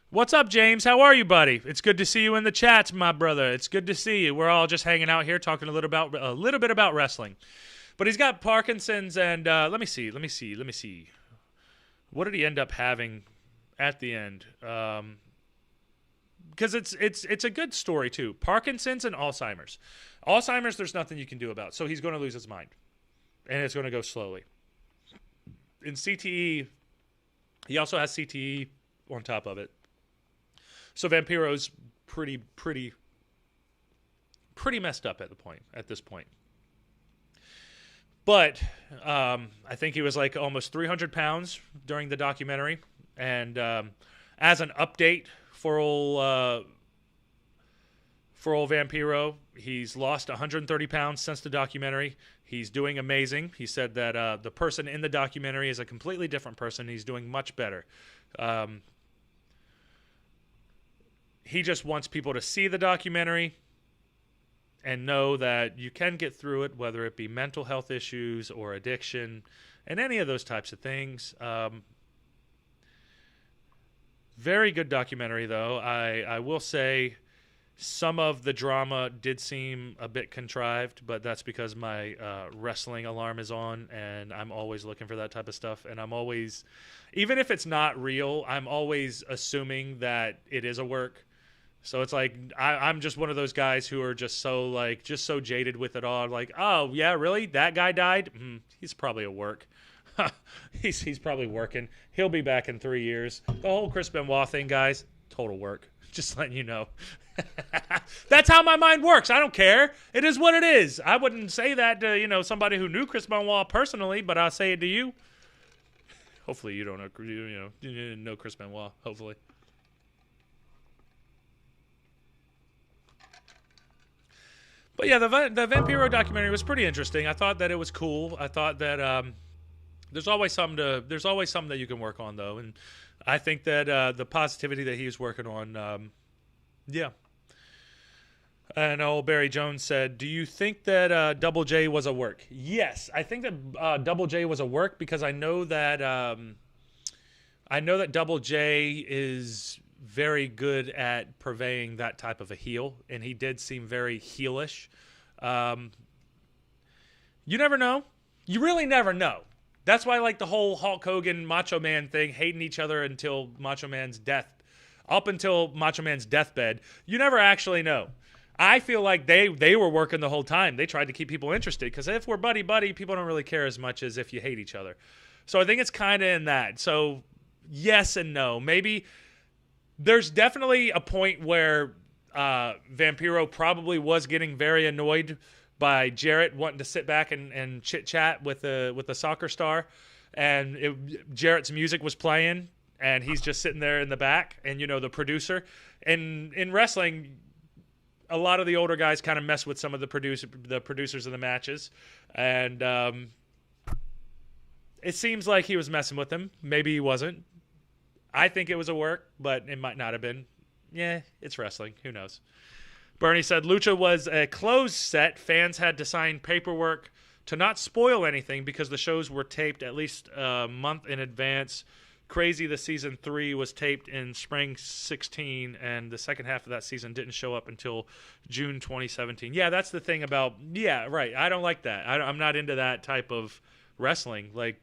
Speaker 1: What's up, James? How are you, buddy? It's good to see you in the chats, my brother. It's good to see you. We're all just hanging out here talking a little bit about wrestling. But he's got Parkinson's, and let me see. What did he end up having at the end? Because it's a good story too. Parkinson's and Alzheimer's. Alzheimer's, there's nothing you can do about. So he's going to lose his mind, and it's going to go slowly. In CTE, he also has CTE on top of it. So Vampiro's pretty messed up at this point. But I think he was like almost 300 pounds during the documentary. And as an update for old Vampiro, he's lost 130 pounds since the documentary. He's doing amazing. He said that the person in the documentary is a completely different person. He's doing much better. He just wants people to see the documentary and know that you can get through it, whether it be mental health issues or addiction and any of those types of things. Very good documentary, though. I will say some of the drama did seem a bit contrived, but that's because my wrestling alarm is on, and I'm always looking for that type of stuff. And I'm always, even if it's not real, I'm always assuming that it is a work. So it's like I'm just one of those guys who are just so jaded with it all. Like, oh yeah, really? That guy died? He's probably at work. he's probably working. He'll be back in 3 years. The whole Chris Benoit thing, guys. total work. Just letting you know. That's how my mind works. I don't care. It is what it is. I wouldn't say that to, somebody who knew Chris Benoit personally, but I'll say it to you. Hopefully you don't know, you didn't know Chris Benoit, hopefully. But yeah, the Vampiro documentary was pretty interesting. I thought that it was cool. I thought that there's always something that you can work on, though, and I think that the positivity that he was working on, yeah. And old Barry Jones said, "Do you think that Double J was a work?" Yes, I think that Double J was a work because I know that Double J is very good at purveying that type of a heel, and he did seem very heelish. You never know. You really never know. That's why, like, the whole Hulk Hogan Macho Man thing, hating each other until Macho Man's death, up until Macho Man's deathbed, you never actually know. I feel like they were working the whole time. They tried to keep people interested because if we're buddy-buddy, people don't really care as much as if you hate each other. So I think it's kind of in that. So yes and no. Maybe there's definitely a point where Vampiro probably was getting very annoyed by Jarrett wanting to sit back and chit-chat with the soccer star. And Jarrett's music was playing, and he's just sitting there in the back, and, the producer. And in wrestling, a lot of the older guys kind of mess with some of the producers of the matches. And it seems like he was messing with them. Maybe he wasn't. I think it was a work, but it might not have been. Yeah, it's wrestling. Who knows? Bernie said, Lucha was a closed set. Fans had to sign paperwork to not spoil anything because the shows were taped at least a month in advance. Crazy, the season 3 was taped in spring 16, and the second half of that season didn't show up until June 2017. Yeah, that's the thing about, yeah, right. I don't like that. I'm not into that type of wrestling. Like,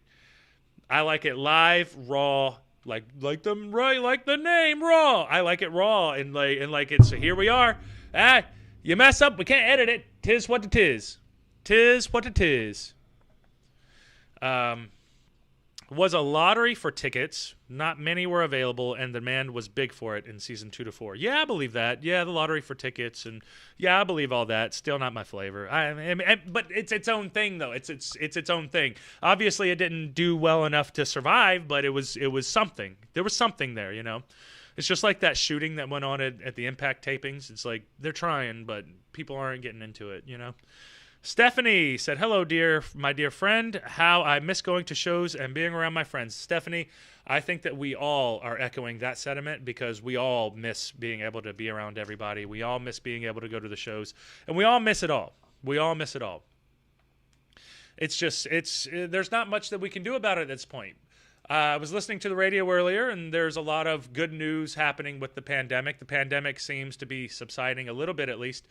Speaker 1: I like it live, raw, like the name Raw. I like it raw and like it's, so here we are. You mess up, we can't edit it. Tis what it is. Tis what it is. Was a lottery for tickets. Not many were available, and the demand was big for it in season 2 to 4. Yeah, I believe that. Yeah, the lottery for tickets, and yeah, I believe all that. Still not my flavor. But it's its own thing, though. It's its own thing. Obviously, it didn't do well enough to survive, but it was something. There was something there, It's just like that shooting that went on at the Impact tapings. It's like they're trying, but people aren't getting into it, Stephanie said, hello, my dear friend. How I miss going to shows and being around my friends. Stephanie, I think that we all are echoing that sentiment because we all miss being able to be around everybody. We all miss being able to go to the shows. And we all miss it all. We all miss it all. It's just, there's not much that we can do about it at this point. I was listening to the radio earlier, and there's a lot of good news happening with the pandemic. The pandemic seems to be subsiding a little bit, at least.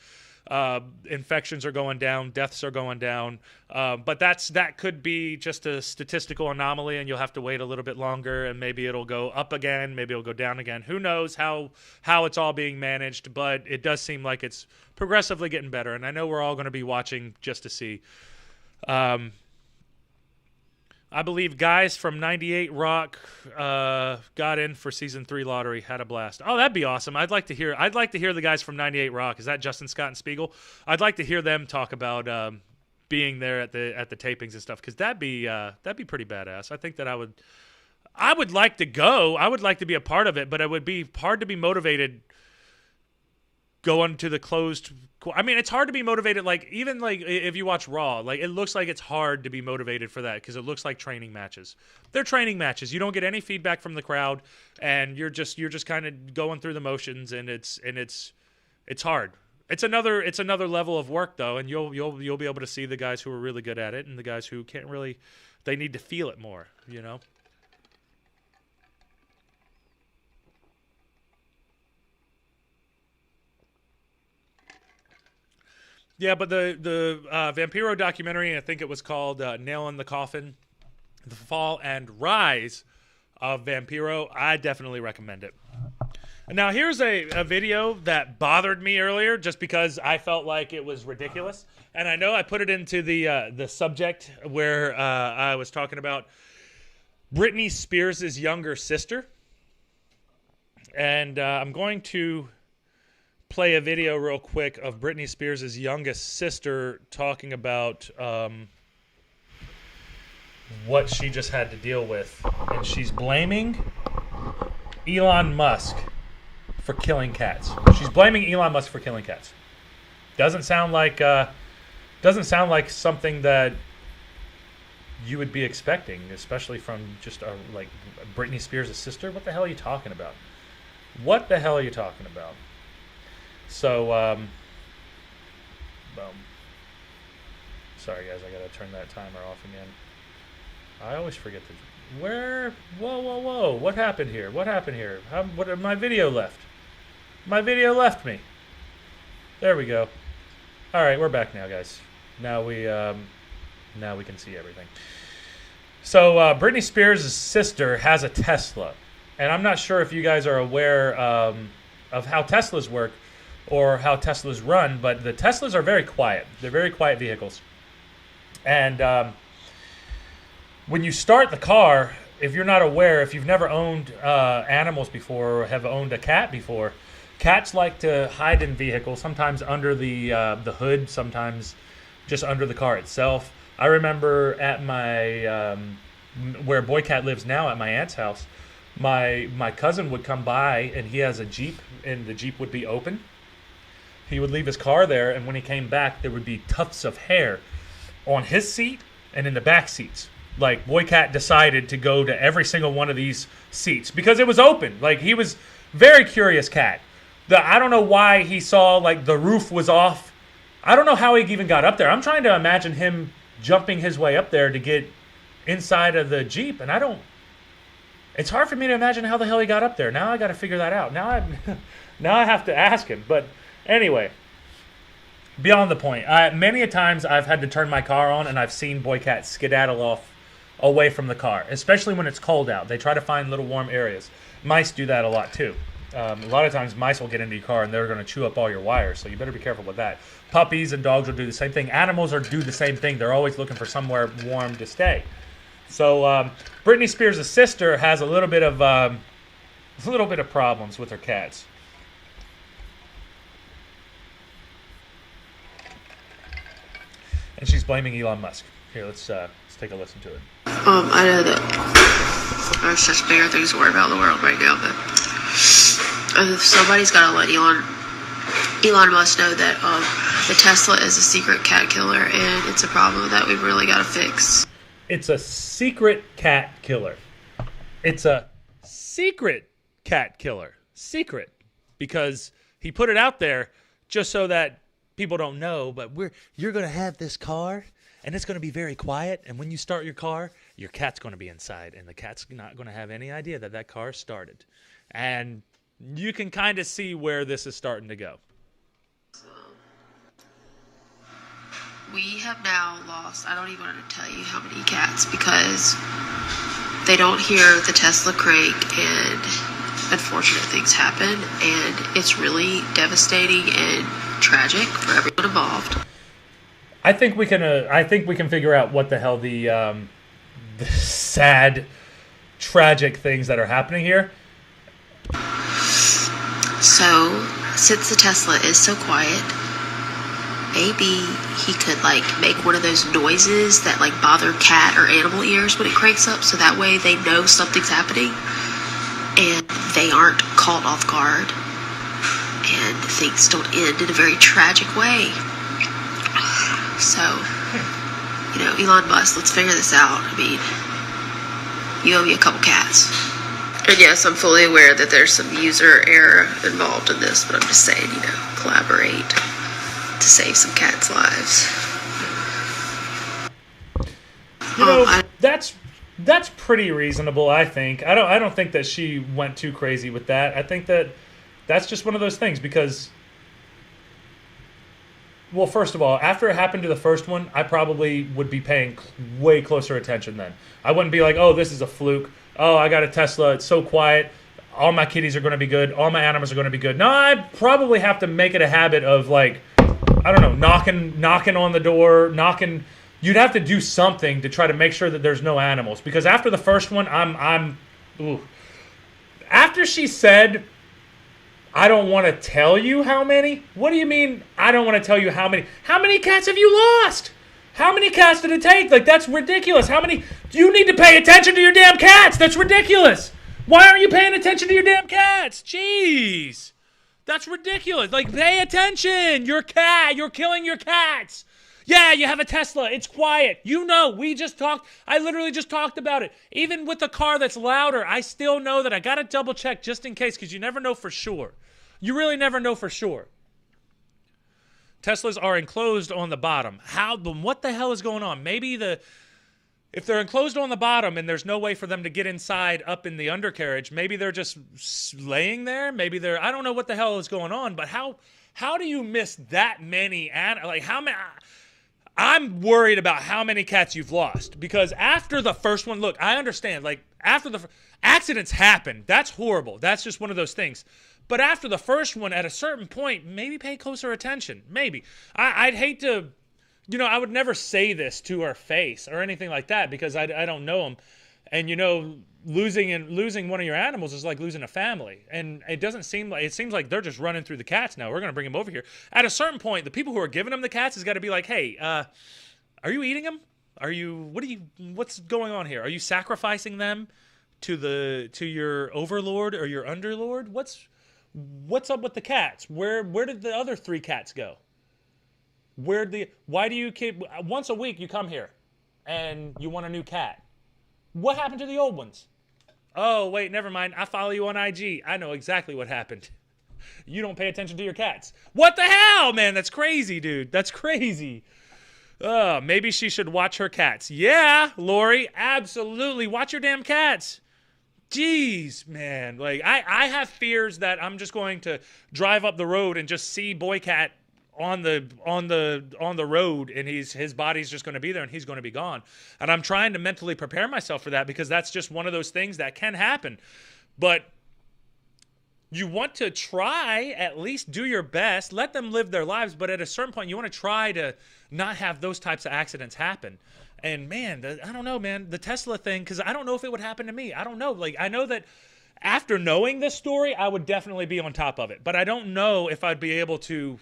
Speaker 1: Infections are going down, deaths are going down, but that could be just a statistical anomaly, and you'll have to wait a little bit longer, and maybe it'll go up again, maybe it'll go down again. Who knows how it's all being managed, but it does seem like it's progressively getting better, and I know we're all going to be watching just to see. I believe guys from 98 Rock got in for season 3 lottery, had a blast. Oh, that'd be awesome. I'd like to hear the guys from 98 Rock. Is that Justin Scott and Spiegel? I'd like to hear them talk about being there at the tapings and stuff, because that'd be pretty badass. I think that I would like to go. I would like to be a part of it, but it would be hard to be motivated going to the closed. I mean, it's hard to be motivated. Like, even like if you watch Raw, like it looks like it's hard to be motivated for that because it looks like training matches. They're training matches. You don't get any feedback from the crowd, and you're just kind of going through the motions, and it's hard. It's another level of work though, and you'll be able to see the guys who are really good at it and the guys who can't really. They need to feel it more, Yeah, but the Vampiro documentary, I think it was called Nail in the Coffin, The Fall and Rise of Vampiro, I definitely recommend it. And now here's a video that bothered me earlier just because I felt like it was ridiculous. And I know I put it into the subject where I was talking about Britney Spears' younger sister. And I'm going to play a video real quick of Britney Spears' youngest sister talking about what she just had to deal with. And she's blaming Elon Musk for killing cats. She's blaming Elon Musk for killing cats. Doesn't sound like something that you would be expecting, especially from just like Britney Spears' sister. What the hell are you talking about? What the hell are you talking about? So, boom. Sorry guys, I gotta turn that timer off again. I always forget to. Where? Whoa! What happened here? What happened here? My video left. My video left me. There we go. All right, we're back now, guys. Now we can see everything. So Britney Spears' sister has a Tesla, and I'm not sure if you guys are aware of how Teslas work or how Teslas run, but the Teslas are very quiet. They're very quiet vehicles, and when you start the car, if you're not aware, if you've never owned animals before or have owned a cat before, cats like to hide in vehicles, sometimes under the hood, sometimes just under the car itself. I remember at my where Boycat lives now, at my aunt's house, my cousin would come by, and he has a Jeep, and the Jeep would be open. He would leave his car there, and when he came back, there would be tufts of hair on his seat and in the back seats. Like, Boycat decided to go to every single one of these seats because it was open. Like, he was very curious cat. I don't know why he saw, like, the roof was off. I don't know how he even got up there. I'm trying to imagine him jumping his way up there to get inside of the Jeep, and it's hard for me to imagine how the hell he got up there. Now I got to figure that out. Now I have to ask him. But anyway, beyond the point. Many a times I've had to turn my car on, and I've seen Boycat skedaddle off away from the car, especially when it's cold out. They try to find little warm areas. Mice do that a lot too. A lot of times mice will get into your car and they're going to chew up all your wires, so you better be careful with that. Puppies and dogs will do the same thing. Animals do the same thing. They're always looking for somewhere warm to stay. So Britney Spears' sister has a little bit of problems with her cats. And she's blaming Elon Musk. Here, let's take a listen to it.
Speaker 2: I know that there's such bigger things to worry about in the world right now, but somebody's got to let Elon Musk know that the Tesla is a secret cat killer, and it's a problem that we've really got to fix.
Speaker 1: It's a secret cat killer. It's a secret cat killer. Secret. Because he put it out there just so that people don't know, but you're going to have this car, and it's going to be very quiet, and when you start your car, your cat's going to be inside, and the cat's not going to have any idea that car started. And you can kind of see where this is starting to go.
Speaker 2: We have now lost, I don't even want to tell you how many cats, because they don't hear the Tesla crank, and unfortunate things happen, and it's really devastating and tragic for everyone involved.
Speaker 1: I think we can figure out what the hell the sad, tragic things that are happening here.
Speaker 2: So, since the Tesla is so quiet, maybe he could make one of those noises that bother cat or animal ears when it cranks up, so that way they know something's happening and they aren't caught off guard and things don't end in a very tragic way. So, Elon Musk, let's figure this out. I mean, you owe me a couple cats. And yes, I'm fully aware that there's some user error involved in this, but I'm just saying, collaborate to save some cats' lives.
Speaker 1: That's pretty reasonable, I think. I don't think that she went too crazy with that. I think that's just one of those things because, well, first of all, after it happened to the first one, I probably would be paying way closer attention then. I wouldn't be like, oh, this is a fluke. Oh, I got a Tesla. It's so quiet. All my kitties are going to be good. All my animals are going to be good. No, I'd probably have to make it a habit of knocking on the door, knocking. You'd have to do something to try to make sure that there's no animals. Because after the first one, After she said I don't want to tell you how many? What do you mean I don't want to tell you how many? How many cats have you lost? How many cats did it take? Like, that's ridiculous. How many? You need to pay attention to your damn cats. That's ridiculous. Why aren't you paying attention to your damn cats? Jeez. That's ridiculous. Like, pay attention. Your cat. You're killing your cats. Yeah, you have a Tesla. It's quiet. You know, we just talked. I literally just talked about it. Even with the car that's louder, I still know that I got to double check just in case, because you never know for sure. You really never know for sure. Teslas are enclosed on the bottom. What the hell is going on? Maybe if they're enclosed on the bottom and there's no way for them to get inside up in the undercarriage, maybe they're just laying there. Maybe I don't know what the hell is going on, but how do you miss that many? Like, how many? I'm worried about how many cats you've lost, because after the first one, look, I understand, like, after accidents happen. That's horrible. That's just one of those things. But after the first one, at a certain point, maybe pay closer attention. Maybe. I'd hate to, I would never say this to her face or anything like that, because I don't know them. And, losing one of your animals is like losing a family. And it seems like they're just running through the cats now. We're going to bring them over here. At a certain point, the people who are giving them the cats has got to be like, hey, are you eating them? What's going on here? Are you sacrificing them to your overlord or your underlord? What's up with the cats? Where did the other 3 cats go? Why do you keep, once a week you come here and you want a new cat? What happened to the old ones? Oh, wait, never mind. I follow you on IG. I know exactly what happened. You don't pay attention to your cats. What the hell, man? That's crazy, dude. That's crazy. Maybe she should watch her cats. Yeah, Lori, absolutely. Watch your damn cats. Jeez, man. Like, I have fears that I'm just going to drive up the road and just see Boy Cat on the road, and his body's just going to be there and he's going to be gone. And I'm trying to mentally prepare myself for that, because that's just one of those things that can happen. But you want to try, at least do your best, let them live their lives, but at a certain point you want to try to not have those types of accidents happen. And man, I don't know, man, the Tesla thing, because I don't know if it would happen to me. I don't know. Like, I know that after knowing this story, I would definitely be on top of it, but I don't know if I'd be able to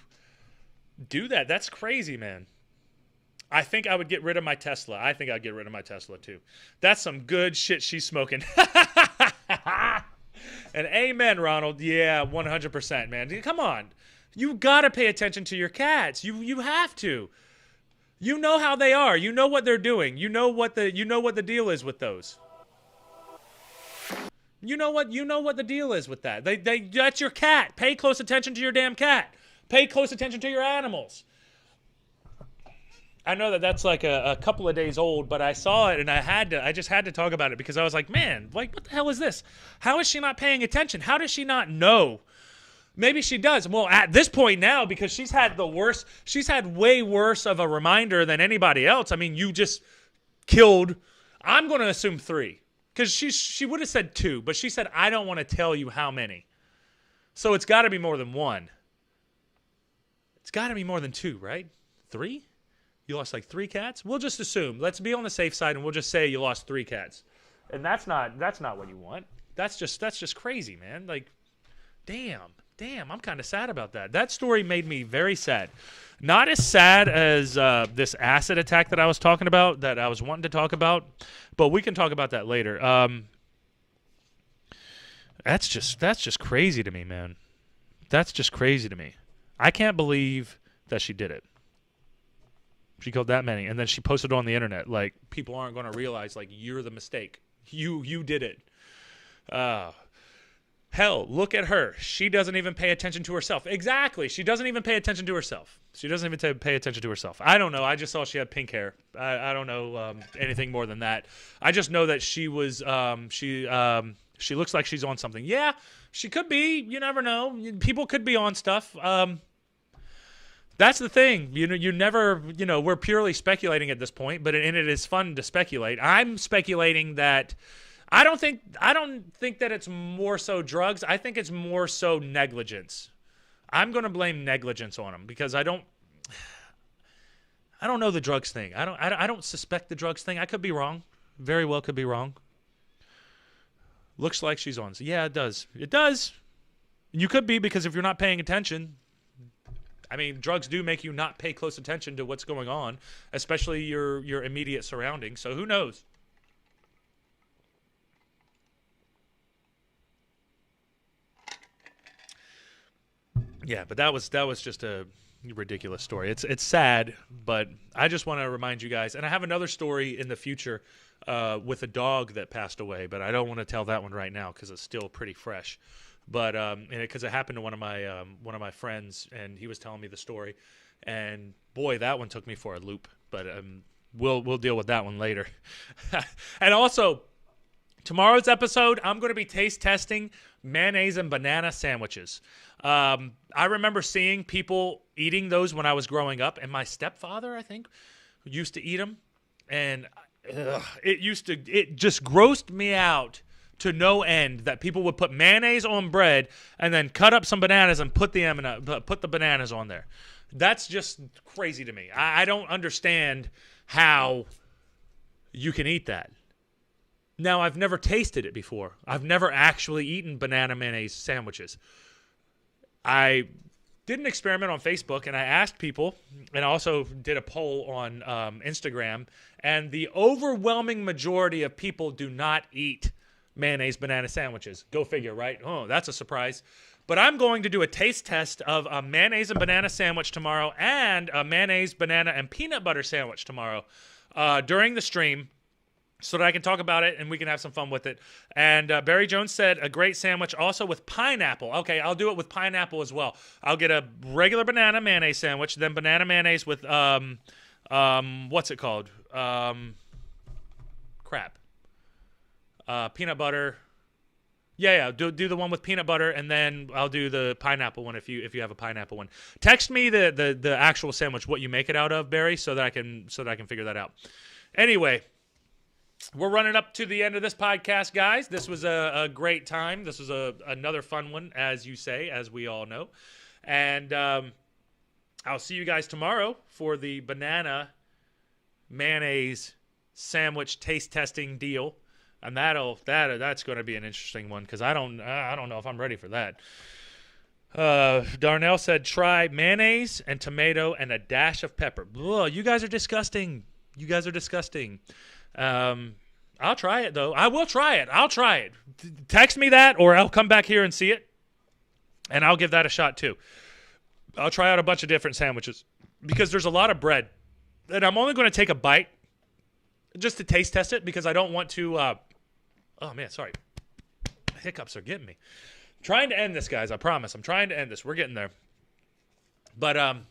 Speaker 1: do that. That's crazy, man. I think I would get rid of my Tesla. I think I'd get rid of my Tesla too. That's some good shit she's smoking. And amen, Ronald. Yeah, 100%, man. Come on. You got to pay attention to your cats. You have to. You know how they are. You know what they're doing. You know what the deal is with those. You know what the deal is with that. That's your cat. Pay close attention to your damn cat. Pay close attention to your animals. I know that that's like a couple of days old, but I saw it and I just had to talk about it, because I was like, man, like, what the hell is this? How is she not paying attention? How does she not know? Maybe she does. Well, at this point now, because she's had way worse of a reminder than anybody else. I mean, you just killed, I'm going to assume 3, because she would have said 2, but she said, I don't want to tell you how many. So it's got to be more than 1. It's got to be more than 2, right? 3? You lost like 3 cats? We'll just assume. Let's be on the safe side, and we'll just say you lost 3 cats. And that's not what you want. That's just crazy, man. Like, damn, I'm kind of sad about that. That story made me very sad. Not as sad as this acid attack that I was talking about, that I was wanting to talk about, but we can talk about that later. That's just crazy to me, man. That's just crazy to me. I can't believe that she did it. She killed that many, and then she posted it on the internet. Like, people aren't going to realize, like, you're the mistake. You did it. Hell, look at her. She doesn't even pay attention to herself. Exactly. She doesn't even pay attention to herself. Pay attention to herself. I don't know. I just saw she had pink hair. I don't know anything more than that. I just know that she was she looks like she's on something. Yeah, she could be. You never know. People could be on stuff. That's the thing. You never, we're purely speculating at this point, but it is fun to speculate. I'm speculating that I don't think that it's more so drugs. I think it's more so negligence. I'm going to blame negligence on them, because I don't know the drugs thing. I don't suspect the drugs thing. I could be wrong. Very well could be wrong. Looks like she's on. So yeah, it does. It does. You could be, because if you're not paying attention, I mean, drugs do make you not pay close attention to what's going on, especially your immediate surroundings. So who knows? Yeah, but that was just a ridiculous story. It's sad, but I just want to remind you guys, and I have another story in the future with a dog that passed away, but I don't want to tell that one right now because it's still pretty fresh. But because it happened to one of my friends, and he was telling me the story, and boy, that one took me for a loop. But we'll deal with that one later. And also, tomorrow's episode, I'm going to be taste testing mayonnaise and banana sandwiches. I remember seeing people eating those when I was growing up, and my stepfather, I think, used to eat them, and it just grossed me out to no end that people would put mayonnaise on bread and then cut up some bananas and put the bananas on there. That's just crazy to me. I don't understand how you can eat that. Now, I've never tasted it before. I've never actually eaten banana mayonnaise sandwiches. I did an experiment on Facebook, and I asked people, and I also did a poll on Instagram, and the overwhelming majority of people do not eat mayonnaise banana sandwiches. Go figure, right? Oh, that's a surprise. But I'm going to do a taste test of a mayonnaise and banana sandwich tomorrow and a mayonnaise, banana, and peanut butter sandwich tomorrow during the stream, so that I can talk about it and we can have some fun with it. And Barry Jones said a great sandwich also with pineapple. Okay, I'll do it with pineapple as well. I'll get a regular banana mayonnaise sandwich, then banana mayonnaise with what's it called? Crap. Peanut butter. Yeah. Do the one with peanut butter, and then I'll do the pineapple one if you have a pineapple one. Text me the actual sandwich, what you make it out of, Barry, so that I can figure that out. Anyway, we're running up to the end of this podcast, guys. This was a great time. This was another fun one, as you say, as we all know. And I'll see you guys tomorrow for the banana mayonnaise sandwich taste testing deal. And that's going to be an interesting one because I don't know if I'm ready for that. Darnell said try mayonnaise and tomato and a dash of pepper. Ugh, you guys are disgusting. I'll try it, though. I will try it. I'll try it. Text me that, or I'll come back here and see it, and I'll give that a shot, too. I'll try out a bunch of different sandwiches because there's a lot of bread, and I'm only going to take a bite just to taste test it because I don't want to oh, man, sorry. Hiccups are getting me. I'm trying to end this, guys. I promise. I'm trying to end this. We're getting there. But I'm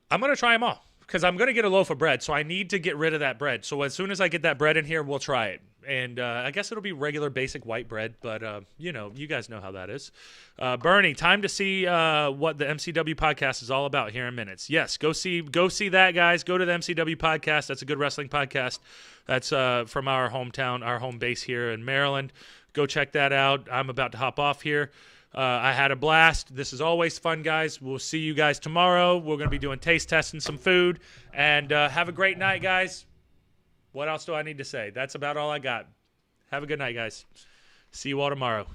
Speaker 1: going to try them all. Because I'm going to get a loaf of bread, so I need to get rid of that bread. So as soon as I get that bread in here, we'll try it. And I guess it'll be regular, basic white bread, but, you guys know how that is. Bernie, time to see what the MCW podcast is all about here in minutes. Yes, go see that, guys. Go to the MCW podcast. That's a good wrestling podcast. That's from our hometown, our home base here in Maryland. Go check that out. I'm about to hop off here. I had a blast. This is always fun, guys. We'll see you guys tomorrow. We're going to be doing taste testing some food. And have a great night, guys. What else do I need to say? That's about all I got. Have a good night, guys. See you all tomorrow.